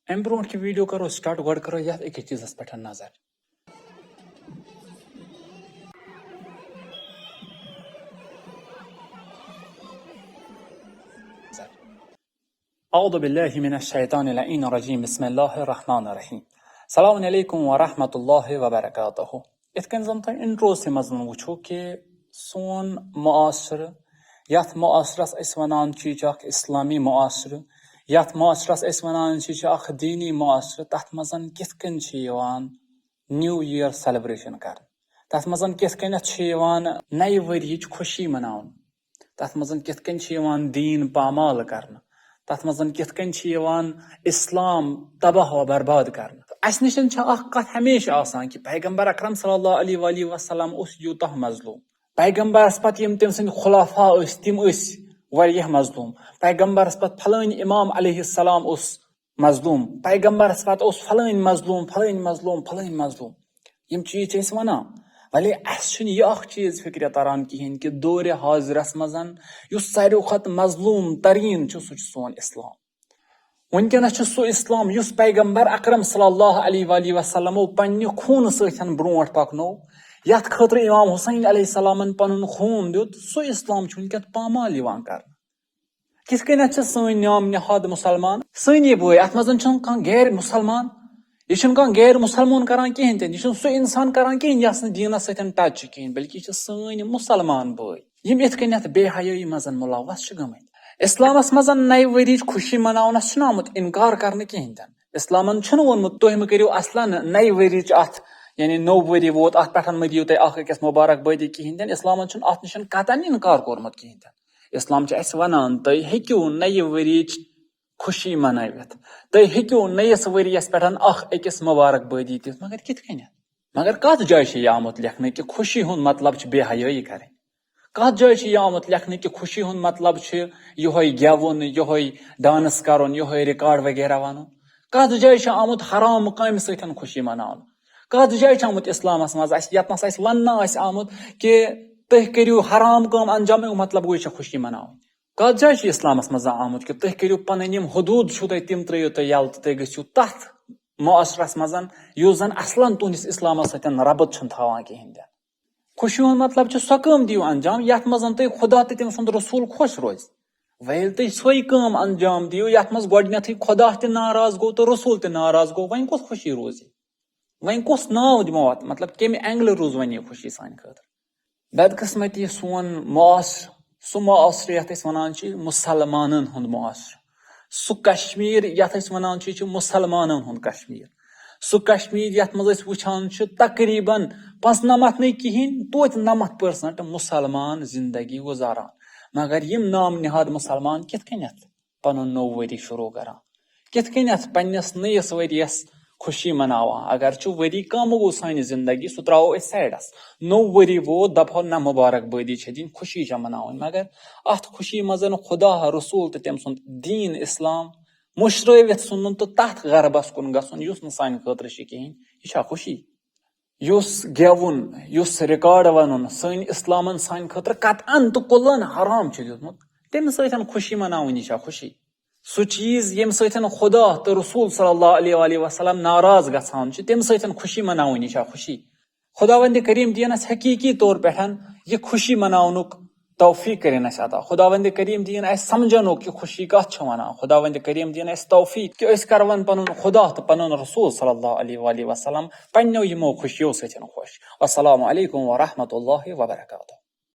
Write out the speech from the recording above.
अम brought की video करो start गोड करो यह एक चीज़ पे नजर أعوذ بالله من الشيطان اللعين الرجيم بسم الله الرحمن الرحيم السلام عليكم ورحمة الله وبركاته इतकन जन तुम इंट्रो से मजन वो कि सोन मुआशर यथ मुआशरस वन इस्लामी मुआशर यथ मुआशरस वन दीनी मुआशर तथ मजन कितकन न्यू ईयर सेलिब्रेशन कर तथ मजन कितकन नए वरियच खुशी मनावन तथ मजन कितकन दीन पामाल करना तथ मजन कितकन इस्लाम तबाह व बर्बाद कर अस निशन कत हमेशा आसान कि पैगम्बर अकरम सल्लल्लाहु अलैहि वसल्लम यूतः मजलूम पैगम्बरस पत यम तम सद खुलाफा तम वारियाह मजलूम पैगम्बरस पत फलान इमाम अलैहिस्सलाम मजलूम पैगम्बरस पत फलान मजलूम फलान मजलूम फलान मजलूम यम चीज वन भले यह चीज फिक्र तरान कहें कि दौर हाजिरस मजन सारे खत मजलूम तरीन सह सोन इस्लाम वनकस सह इस्लाम पैगम्बर अकरम सल्लल्लाहु अलैहि वसल्लमो पन्ने खून सतन ब्रोट पकनो यथ खतर इमाम हुसैन अलैहिस्सलामन पनुन खून दित सह इस्लाम वनकस पामाल कर किस सन नाम निहाद मुसलमान सनी बय अत मजन गैर मुसलमान यह गैर मुसलमान करान कहें तन यह सह इंसान करान कहें यस दीनस सतन टच कहें बल्कि सन मुसलमान बय यम इतकन बेहयाई मजन मुलवस गमत इस्लामस मजन नए वरियच खुशी मनावनस आमुत इनकार करने कहें तन इस्लामन वोनमुत तुह मे करियो असलन नए वरियच अत यानी नौ वरी वोत अत पे मे दियो तुम अकिस मुबारकबादी कहें तन इस्लामन अत निश कतन इनकार कोरमुत कहें तन इस्लाम वन तुम हेक्यू नए वरियच खुशी मनवित तुम हेक्यू नयस वरियस पे अकिस मुबारकबादी दित मगर कित मगर कत जाय आमुत लिखने कि खुशी हुंद मतलब बेहयाई करें कत जाय आमुत लिखने कि खुशी हुंद मतलब यह गेवन यह डांस करन यह रिकॉर्ड वगैरह वन कत जाय आमुत हराम काम सतन खुशी मनावन कत जाय आमुत इस्लामस मज यतनस वन आमुत कि तुम करियो हराम काम अंजाम मतलब गो खुशी मनावन कत जाय इस्लामस मज आमुत कि तुम करियो पन हदूद तम त्रो तुम यल तुम गो तथ मुआशरस मजन जन असलन तुहस इस्लामस सतन रबत थावान कहें खुशी हुंद मतलब सो काम दियो अंजाम यथ मजन तुम खुदा तो तम सुंद रसूल खुश रोज वह तुम सोई काम अंजाम दियो यथ मज गोडनेथ खुदा त नाराज गो तो रसूल त नाराज गो वन कुस खुशी रोज वन कुस नाव दिमो मतलब कम एंगल रोज वन खुशी सान खतर बदकिस्मती सोन मुआशर सह मुआशर यथ वन मुसलमानन हुंद मुआशर सह कश्मीर यथ वन मुसलमानन हुंद कश्मीर सह कश्मीर यथ मज वुचान तकरीबन 95 नहीं कहें तोत 90% मुसलमान जिंदगी गुजारान मगर यम नाम निहाद मुसलमान कित पन नौ वरी शुरू करान कित पन्नस नयस वरियस खुशी मनावान अगर वरी कम गो सान जिंदगी सह त्रो साइडस नौ वरी वो दपो न मुबारकबादी दिन खुशी मनावन मगर अत खुशी मजन खुदा रसूल तो तम सुंद दीन इस्लाम मुशरवित सुन तो तथ गरबस कुन गसन सान खतर कहें यह खुशी गेवन रिकॉर्ड वन सन इस्लामन सान खतर कतन तो कुलन हराम दितमुत तम सतन खुशी मनावन यह खुशी सह चीज यम सतन खुदा तो रसूल सल्लल्लाहु अलैहि वसल्लम नाराज गसान तम सतन खुशी मनावन यह खुशी खुदावंद करीम दीनस हकीकी तौर पे यह खुशी मनावनुक तौफीक करें अता खुदावंद करीम दीन समझनो कि खुशी कत वन खुदावंद करीम दीन तौफीक कि करवन पन खुदा तो पन रसूल सल्लल्लाहु अलैहि वसल्लम पन्नो यमो खुशियों सतन खुश अस्सलामु अलैकुम व रहमतुल्लाहि व बरकातुहू।